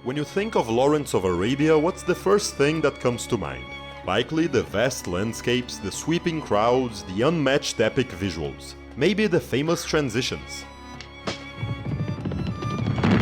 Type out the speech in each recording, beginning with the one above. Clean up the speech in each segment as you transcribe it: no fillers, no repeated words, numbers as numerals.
When you think of Lawrence of Arabia, what's the first thing that comes to mind? Likely the vast landscapes, the sweeping crowds, the unmatched epic visuals. Maybe the famous transitions.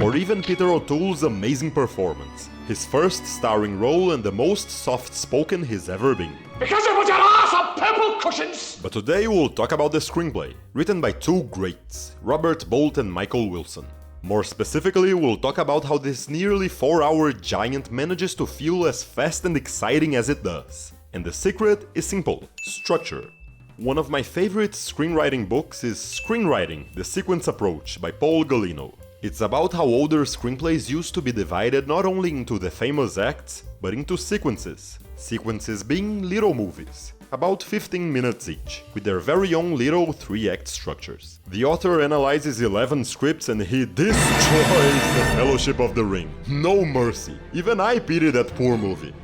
Or even Peter O'Toole's amazing performance. His first starring role and the most soft-spoken he's ever been. Because you put your ass on purple cushions! But today we'll talk about the screenplay, written by two greats, Robert Bolt and Michael Wilson. More specifically, we'll talk about how this nearly 4-hour giant manages to feel as fast and exciting as it does. And the secret is simple: structure. One of my favorite screenwriting books is Screenwriting, the Sequence Approach by Paul Joseph. It's about how older screenplays used to be divided not only into the famous acts, but into sequences. Sequences being little movies, about 15 minutes each, with their very own little 3-act structures. The author analyzes 11 scripts and he destroys the Fellowship of the Ring. No mercy. Even I pity that poor movie.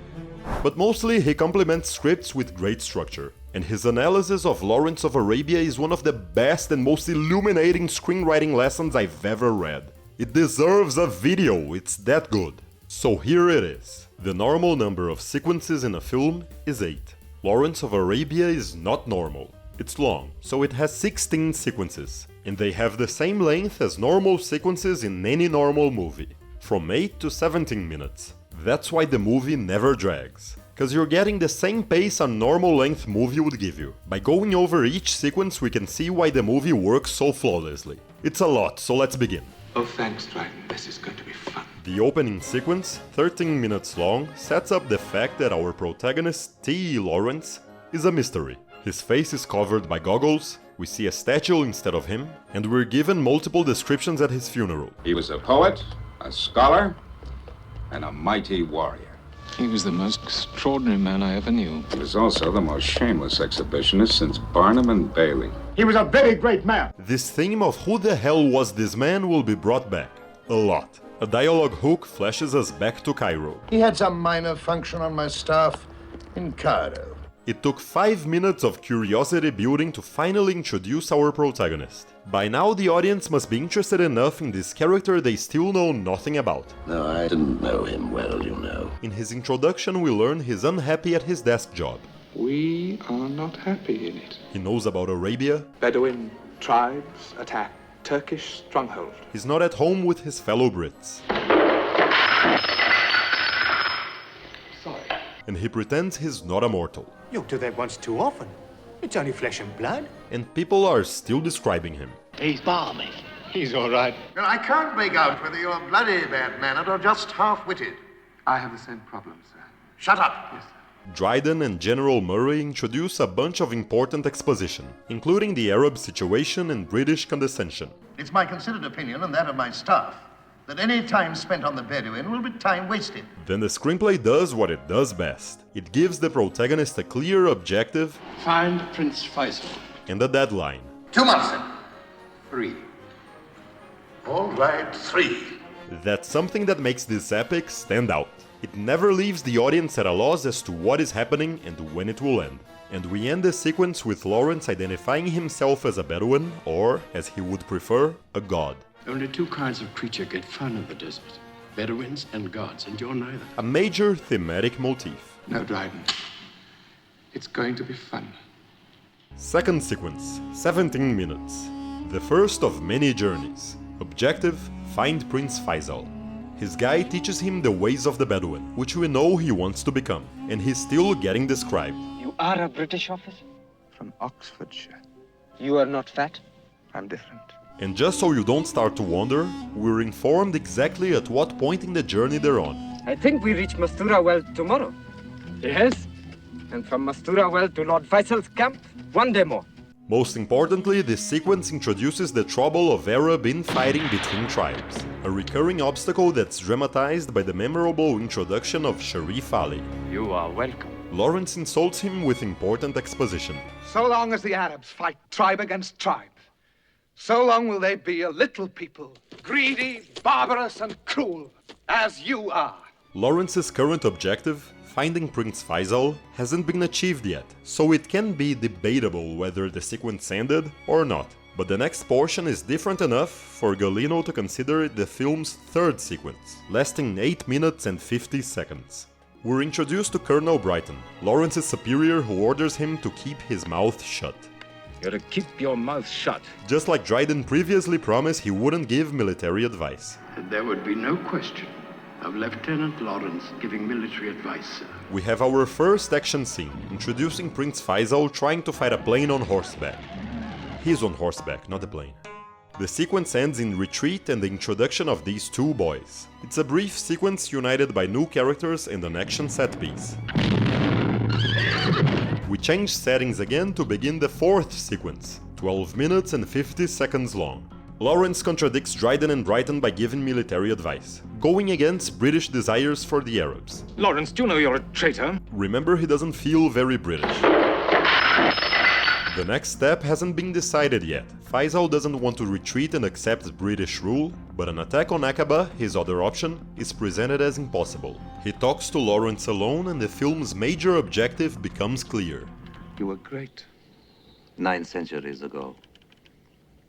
But mostly he complements scripts with great structure. And his analysis of Lawrence of Arabia is one of the best and most illuminating screenwriting lessons I've ever read. It deserves a video, it's that good. So here it is. The normal number of sequences in a film is 8. Lawrence of Arabia is not normal. It's long, so it has 16 sequences. And they have the same length as normal sequences in any normal movie. From 8 to 17 minutes. That's why the movie never drags. Cause you're getting the same pace a normal length movie would give you. By going over each sequence we can see why the movie works so flawlessly. It's a lot, so let's begin. Oh thanks, Dryden. This is going to be fun. The opening sequence, 13 minutes long, sets up the fact that our protagonist, Tayi Lawrence, is a mystery. His face is covered by goggles, we see a statue instead of him, and we're given multiple descriptions at his funeral. He was a poet, a scholar, and a mighty warrior. He was the most extraordinary man I ever knew. He was also the most shameless exhibitionist since Barnum and Bailey. He was a very great man. This theme of who the hell was this man will be brought back. A lot. A dialogue hook flashes us back to Cairo. He had some minor function on my staff in Cairo. It took 5 minutes of curiosity building to finally introduce our protagonist. By now the audience must be interested enough in this character they still know nothing about. No, I didn't know him well, you know. In his introduction we learn he's unhappy at his desk job. We are not happy in it. He knows about Arabia. Bedouin tribes attack Turkish stronghold. He's not at home with his fellow Brits. Sorry. And he pretends he's not a mortal. You do that once too often. It's only flesh and blood. And people are still describing him. He's balmy. He's all right. Well, I can't make out whether you're bloody bad-mannered or just half-witted. I have the same problem, sir. Shut up. Yes, sir. Dryden and General Murray introduce a bunch of important exposition, including the Arab situation and British condescension. It's my considered opinion and that of my staff that any time spent on the Bedouin will be time wasted. Then the screenplay does what it does best. It gives the protagonist a clear objective Find Prince Feisal. and a deadline. 2 months, then. 3. All right, 3. That's something that makes this epic stand out. It never leaves the audience at a loss as to what is happening and when it will end. And we end the sequence with Lawrence identifying himself as a Bedouin, or, as he would prefer, a god. Only 2 kinds of creature get fun in the desert. Bedouins and gods, and you're neither. A major thematic motif. No, Dryden. It's going to be fun. Second sequence, 17 minutes. The first of many journeys. Objective, find Prince Feisal. His guide teaches him the ways of the Bedouin, which we know he wants to become, and he's still getting described. You are a British officer? From Oxfordshire. You are not fat? I'm different. And just so you don't start to wonder, we're informed exactly at what point in the journey they're on. I think we reach Masturah well tomorrow. Yes? And from Masturah well to Lord Faisal's camp, 1 day more. Most importantly, this sequence introduces the trouble of Arab infighting between tribes, a recurring obstacle that's dramatized by the memorable introduction of Sharif Ali. You are welcome. Lawrence insults him with important exposition. So long as the Arabs fight tribe against tribe, so long will they be a little people, greedy, barbarous, and cruel, as you are. Lawrence's current objective, finding Prince Feisal, hasn't been achieved yet, so it can be debatable whether the sequence ended or not. But the next portion is different enough for Gulino to consider it the film's third sequence, lasting 8 minutes and 50 seconds. We're introduced to Colonel Brighton, Lawrence's superior who orders him to keep his mouth shut. You're to keep your mouth shut. Just like Dryden previously promised he wouldn't give military advice. There would be no question of Lieutenant Lawrence giving military advice, sir. We have our first action scene, introducing Prince Feisal trying to fight a plane on horseback. He's on horseback, not a plane. The sequence ends in retreat and the introduction of these two boys. It's a brief sequence united by new characters and an action set piece. We change settings again to begin the fourth sequence, 12 minutes and 50 seconds long. Lawrence contradicts Dryden and Brighton by giving military advice, going against British desires for the Arabs. Lawrence, do you know you're a traitor? Remember, he doesn't feel very British. The next step hasn't been decided yet. Feisal doesn't want to retreat and accept British rule, but an attack on Aqaba, his other option, is presented as impossible. He talks to Lawrence alone and the film's major objective becomes clear. You were great. 9 centuries ago.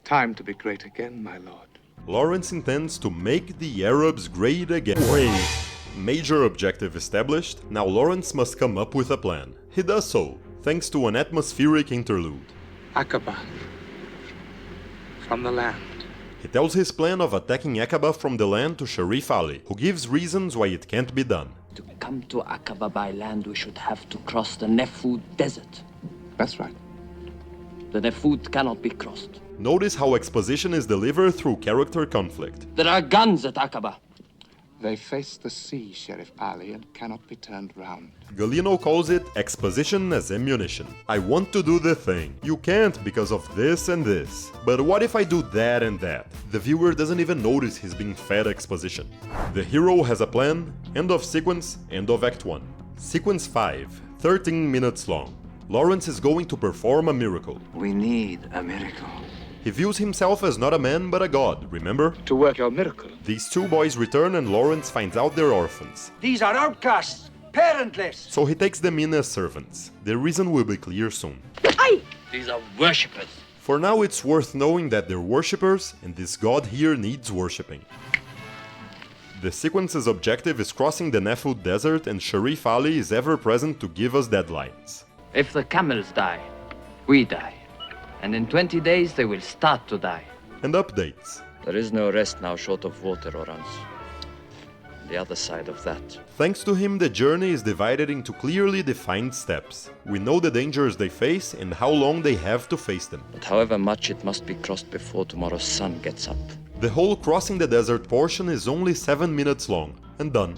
Time to be great again, my lord. Lawrence intends to make the Arabs great again. Wait! Major objective established, now Lawrence must come up with a plan. He does so, thanks to an atmospheric interlude. Aqaba. From the land. He tells his plan of attacking Aqaba from the land to Sharif Ali, who gives reasons why it can't be done. To come to Aqaba by land, we should have to cross the Nefud desert. That's right. The Nefud cannot be crossed. Notice how exposition is delivered through character conflict. There are guns at Aqaba. They face the sea, Sheriff Ali, and cannot be turned round. Gulino calls it exposition as ammunition. I want to do the thing. You can't because of this and this. But what if I do that and that? The viewer doesn't even notice he's being fed exposition. The hero has a plan, end of sequence, end of Act 1. Sequence 5, 13 minutes long. Lawrence is going to perform a miracle. We need a miracle. He views himself as not a man but a god, remember? To work your miracle. These two boys return and Lawrence finds out they're orphans. These are outcasts, parentless. So he takes them in as servants. The reason will be clear soon. These are worshippers. For now it's worth knowing that they're worshippers and this god here needs worshipping. The sequence's objective is crossing the Nefud desert and Sharif Ali is ever present to give us deadlines. If the camels die, we die. And in 20 days they will start to die. And updates. There is no rest now short of water or else. The other side of that. Thanks to him, the journey is divided into clearly defined steps. We know the dangers they face and how long they have to face them. But however much it must be crossed before tomorrow's sun gets up. The whole crossing the desert portion is only 7 minutes long, and done.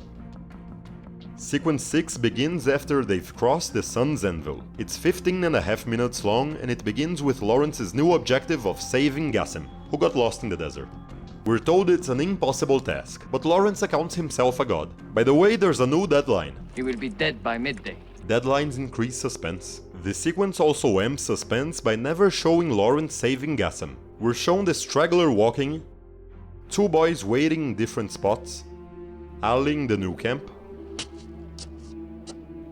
Sequence 6 begins after they've crossed the sun's anvil. It's 15.5 minutes long and it begins with Lawrence's new objective of saving Gassim, who got lost in the desert. We're told it's an impossible task, but Lawrence accounts himself a god. By the way, there's a new deadline. He will be dead by midday. Deadlines increase suspense. This sequence also amps suspense by never showing Lawrence saving Gassim. We're shown the straggler walking, two boys waiting in different spots, Ali in the new camp.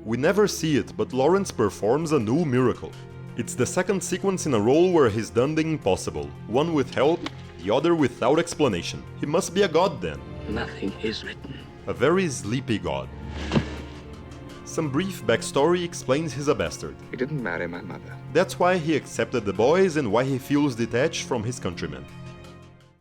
We never see it, but Lawrence performs a new miracle. It's the second sequence in a row where he's done the impossible, one with help, the other without explanation. He must be a god then. Nothing is written. A very sleepy god. Some brief backstory explains he's a bastard. He didn't marry my mother. That's why he accepted the boys and why he feels detached from his countrymen.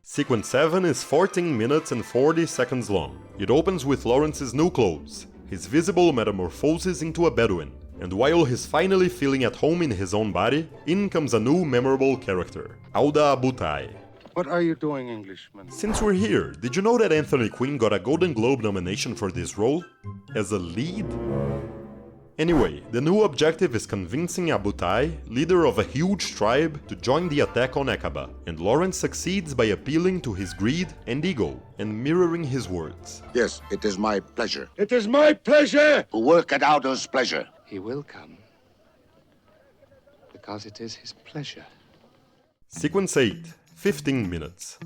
Sequence 7 is 14 minutes and 40 seconds long. It opens with Lawrence's new clothes, his visible metamorphosis into a Bedouin, and while he's finally feeling at home in his own body, in comes a new memorable character, Auda Abu Tayi. What are you doing, Englishman? Since we're here, did you know that Anthony Quinn got a Golden Globe nomination for this role? As a lead? Anyway, the new objective is convincing Abu Tayi, leader of a huge tribe, to join the attack on Aqaba, and Lawrence succeeds by appealing to his greed and ego, and mirroring his words. Yes, it is my pleasure. It is my pleasure to work at Auda's pleasure. He will come, because it is his pleasure. Sequence 8, 15 minutes.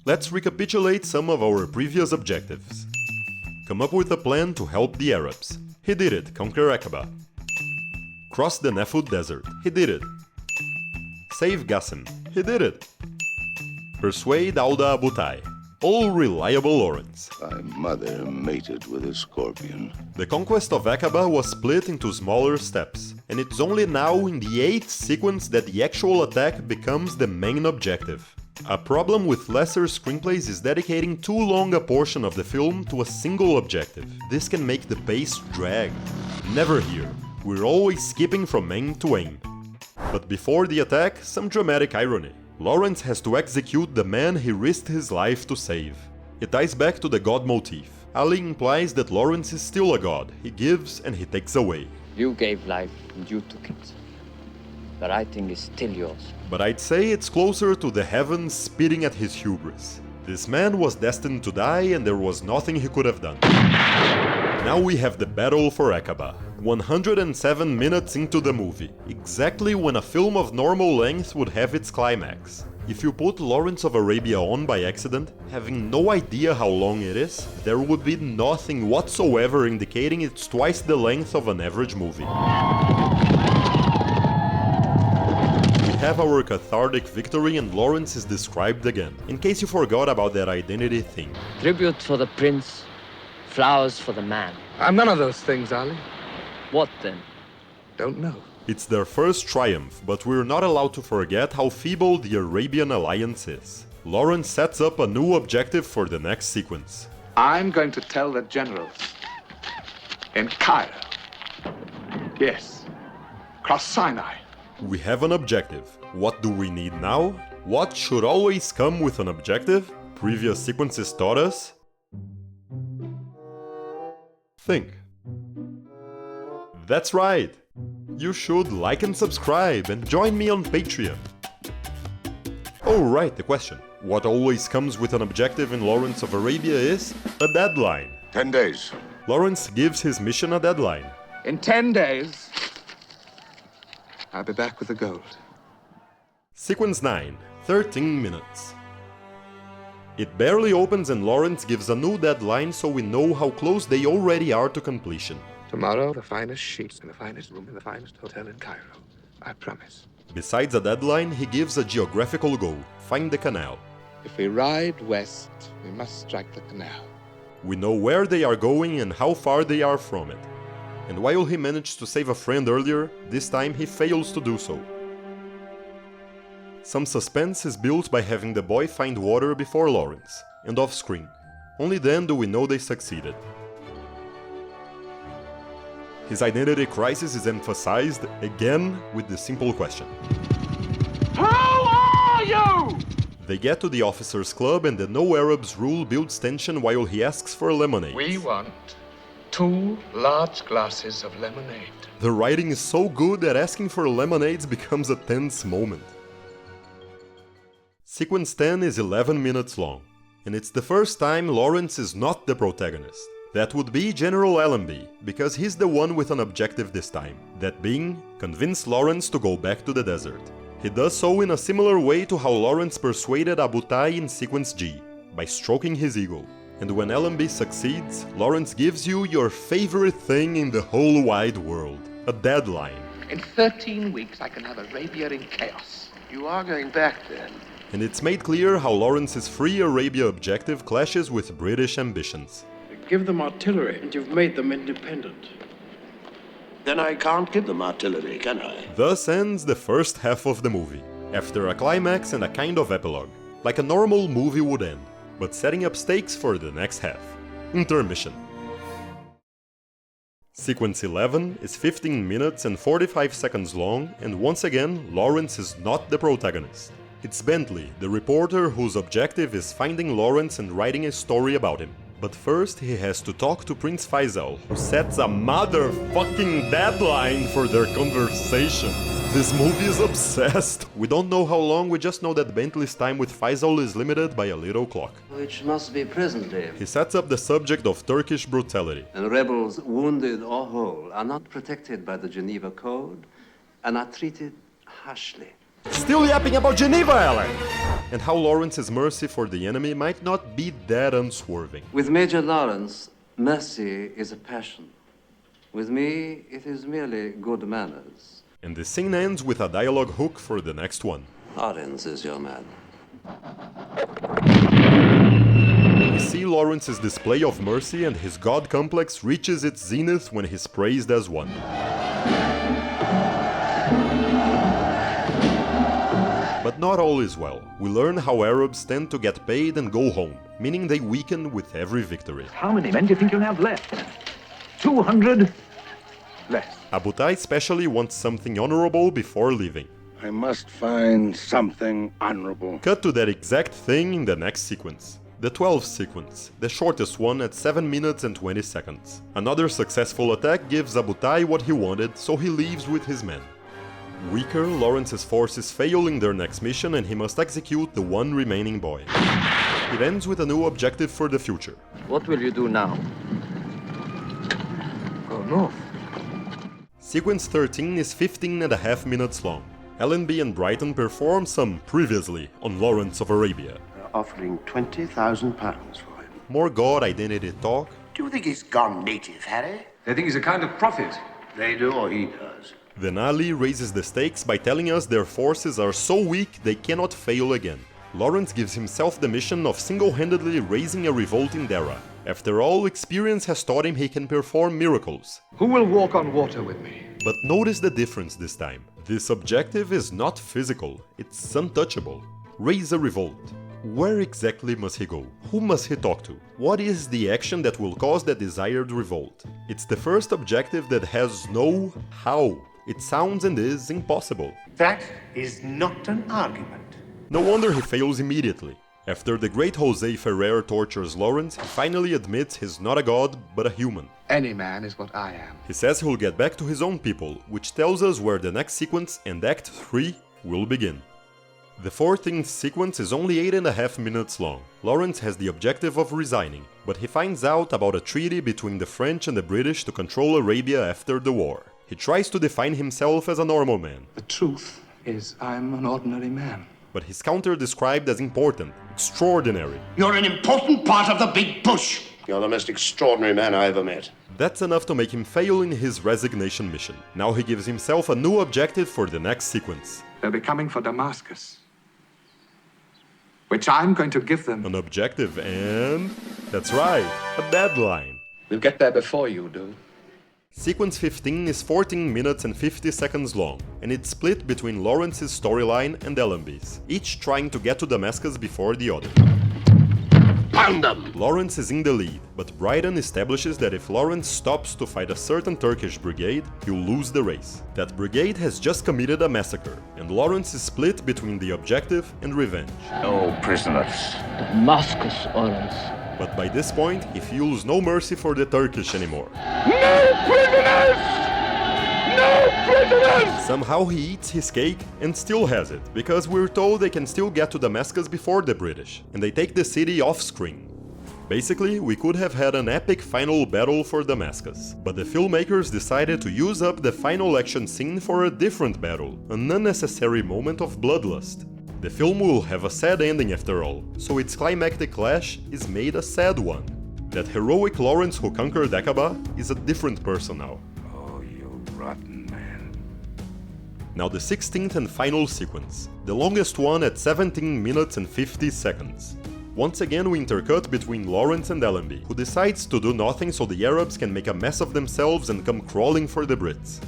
Let's recapitulate some of our previous objectives. Come up with a plan to help the Arabs. He did it, conquer Aqaba. Cross the Nefud desert. He did it. Save Gassim. He did it. Persuade Auda Tayi. All reliable Lawrence. Thy mother mated with a scorpion. The conquest of Aqaba was split into smaller steps, and it's only now in the 8th sequence that the actual attack becomes the main objective. A problem with lesser screenplays is dedicating too long a portion of the film to a single objective. This can make the pace drag. Never here. We're always skipping from aim to aim. But before the attack, some dramatic irony. Lawrence has to execute the man he risked his life to save. It ties back to the god motif. Ali implies that Lawrence is still a god. He gives and he takes away. You gave life and you took it. The writing is still yours. But I'd say it's closer to the heavens spitting at his hubris. This man was destined to die and there was nothing he could have done. Now we have the battle for Aqaba. 107 minutes into the movie, exactly when a film of normal length would have its climax. If you put Lawrence of Arabia on by accident, having no idea how long it is, there would be nothing whatsoever indicating it's twice the length of an average movie. We have our cathartic victory and Lawrence is described again, in case you forgot about that identity thing. Tribute for the prince, flowers for the man. I'm none of those things, Ali. What then? Don't know. It's their first triumph, but we're not allowed to forget how feeble the Arabian alliance is. Lawrence sets up a new objective for the next sequence. I'm going to tell the generals in Cairo. Yes, Cross Sinai. We have an objective. What do we need now? What should always come with an objective? Previous sequences taught us. Think. That's right! You should like and subscribe and join me on Patreon. Oh right, the question. What always comes with an objective in Lawrence of Arabia is a deadline. 10 days. Lawrence gives his mission a deadline. In 10 days, I'll be back with the gold. Sequence 9, 13 minutes. It barely opens and Lawrence gives a new deadline so we know how close they already are to completion. Tomorrow, the finest sheets in the finest room in the finest hotel in Cairo. I promise. Besides a deadline, he gives a geographical goal. Find the canal. If we ride west, we must strike the canal. We know where they are going and how far they are from it. And while he managed to save a friend earlier, this time he fails to do so. Some suspense is built by having the boy find water before Lawrence, and off screen. Only then do we know they succeeded. His identity crisis is emphasized again with the simple question. Who are you? They get to the officers' club and the No Arabs rule builds tension while he asks for lemonade. We want 2 large glasses of lemonade. The writing is so good that asking for lemonades becomes a tense moment. Sequence 10 is 11 minutes long, and it's the first time Lawrence is not the protagonist. That would be General Allenby, because he's the one with an objective this time, that being, convince Lawrence to go back to the desert. He does so in a similar way to how Lawrence persuaded Tayi in Sequence G, by stroking his ego. And when Allenby succeeds, Lawrence gives you your favorite thing in the whole wide world, a deadline. In 13 weeks, I can have Arabia in chaos. You are going back then? And it's made clear how Lawrence's Free Arabia objective clashes with British ambitions. Give them artillery, and you've made them independent. Then I can't give them artillery, can I? Thus ends the first half of the movie, after a climax and a kind of epilogue, like a normal movie would end, but setting up stakes for the next half. Intermission. Sequence 11 is 15 minutes and 45 seconds long, and once again, Lawrence is not the protagonist. It's Bentley, the reporter whose objective is finding Lawrence and writing a story about him. But first he has to talk to Prince Feisal, who sets a motherfucking deadline for their conversation. This movie is obsessed. We don't know how long, we just know that Bentley's time with Feisal is limited by a little clock. Which must be presently. He sets up the subject of Turkish brutality. And rebels, wounded or whole, are not protected by the Geneva Code and are treated harshly. Still yapping about Geneva, Alan! And how Lawrence's mercy for the enemy might not be that unswerving. With Major Lawrence, mercy is a passion. With me, it is merely good manners. And the scene ends with a dialogue hook for the next one. Lawrence is your man. We see Lawrence's display of mercy, and his god complex reaches its zenith when he's praised as one. But not all is well. We learn how Arabs tend to get paid and go home, meaning they weaken with every victory. How many men do you think you'll have left? 200? Less. Tayi especially wants something honorable before leaving. I must find something honorable. Cut to that exact thing in the next sequence. The 12th sequence, the shortest one at 7 minutes and 20 seconds. Another successful attack gives Tayi what he wanted, so he leaves with his men. Weaker, Lawrence's forces fail in their next mission and he must execute the one remaining boy. It ends with a new objective for the future. What will you do now? Go north. Sequence 13 is 15.5 minutes long. Allenby and Brighton perform some previously on Lawrence of Arabia. Offering £20,000 for him. More god identity talk. Do you think he's gone native, Harry? They think he's a kind of prophet. They do, or he does. Then Ali raises the stakes by telling us their forces are so weak they cannot fail again. Lawrence gives himself the mission of single-handedly raising a revolt in Deraa. After all, experience has taught him he can perform miracles. Who will walk on water with me? But notice the difference this time. This objective is not physical, it's untouchable. Raise a revolt. Where exactly must he go? Who must he talk to? What is the action that will cause the desired revolt? It's the first objective that has no how. It sounds and is impossible. That is not an argument. No wonder he fails immediately. After the great Jose Ferrer tortures Lawrence, he finally admits he's not a god, but a human. Any man is what I am. He says he'll get back to his own people, which tells us where the next sequence and Act 3 will begin. The 14th sequence is only 8.5 minutes long. Lawrence has the objective of resigning, but he finds out about a treaty between the French and the British to control Arabia after the war. He tries to define himself as a normal man. The truth is, I'm an ordinary man. But he's counter-described as important, extraordinary. You're an important part of the big push. You're the most extraordinary man I ever met. That's enough to make him fail in his resignation mission. Now he gives himself a new objective for the next sequence. They'll be coming for Damascus, which I'm going to give them. An objective and... that's right, a deadline. We'll get there before you do. Sequence 15 is 14 minutes and 50 seconds long, and it's split between Lawrence's storyline and Allenby's, each trying to get to Damascus before the other. Found them! Lawrence is in the lead, but Brighton establishes that if Lawrence stops to fight a certain Turkish brigade, he'll lose the race. That brigade has just committed a massacre, and Lawrence is split between the objective and revenge. No prisoners. Damascus orders. But by this point, he feels no mercy for the Turkish anymore. No prisoners! No prisoners! Somehow he eats his cake and still has it, because we're told they can still get to Damascus before the British, and they take the city off-screen. Basically, we could have had an epic final battle for Damascus, but the filmmakers decided to use up the final action scene for a different battle, an unnecessary moment of bloodlust. The film will have a sad ending after all, so its climactic clash is made a sad one. That heroic Lawrence who conquered Aqaba is a different person now. Oh, you rotten man. Now the 16th and final sequence, the longest one at 17 minutes and 50 seconds. Once again we intercut between Lawrence and Allenby, who decides to do nothing so the Arabs can make a mess of themselves and come crawling for the Brits.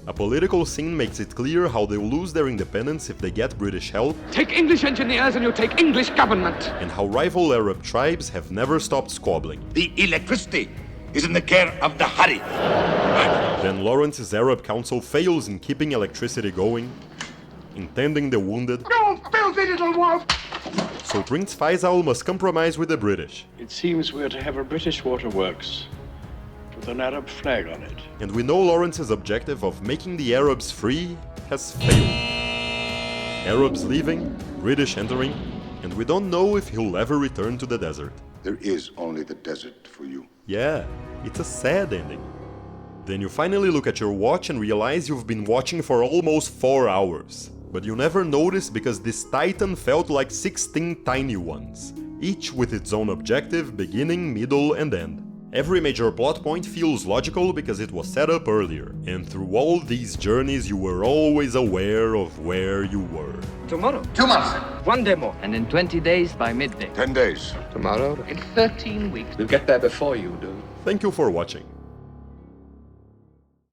A political scene makes it clear how they'll lose their independence if they get British help. Take English engineers and you take English government. And how rival Arab tribes have never stopped squabbling. The electricity is in the care of the Hari. Then Lawrence's Arab council fails in keeping electricity going, in tending the wounded. You filthy little wolf! So Prince Feisal must compromise with the British. It seems we're to have a British waterworks with an Arab flag on it. And we know Lawrence's objective of making the Arabs free has failed. Arabs leaving, British entering, and we don't know if he'll ever return to the desert. There is only the desert for you. Yeah, it's a sad ending. Then you finally look at your watch and realize you've been watching for almost 4 hours. But you never noticed because this titan felt like 16 tiny ones, each with its own objective, beginning, middle and end. Every major plot point feels logical because it was set up earlier, and through all these journeys you were always aware of where you were. Tomorrow. 2 months. One day more. And in 20 days by midday. 10 days. Tomorrow? In 13 weeks. We'll get there before you do. Thank you for watching.